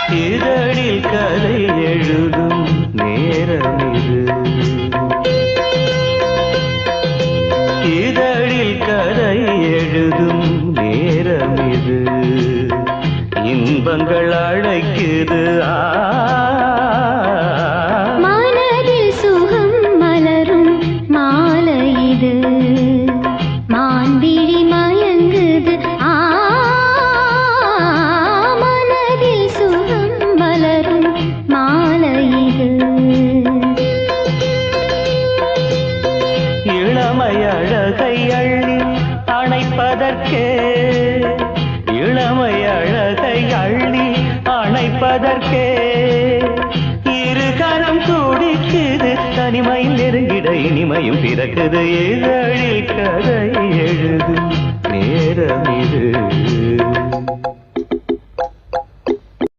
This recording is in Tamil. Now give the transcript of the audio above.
இதழில் கதை எழுதும் நேரம் இது. இதழில் கதை எழுதும் நேரம் இது. இன்பங்கள் அழைக்குது. மனதில் சுகம் மலரும் மாலை இது. மான்விழி மயங்குது. மனதில் சுகம் மலரும் மாலை இது. இளமை அழகை அள்ளி அணைப்பதற்கே, இளமை அழகை அள்ளி அணைப்பதற்கே இருகரம் துடிக்குது. தனிமையில் நெருங்கிட இனிமையும் பிறக்குது. இதழில் கதை எழுதும் நேரம் இது.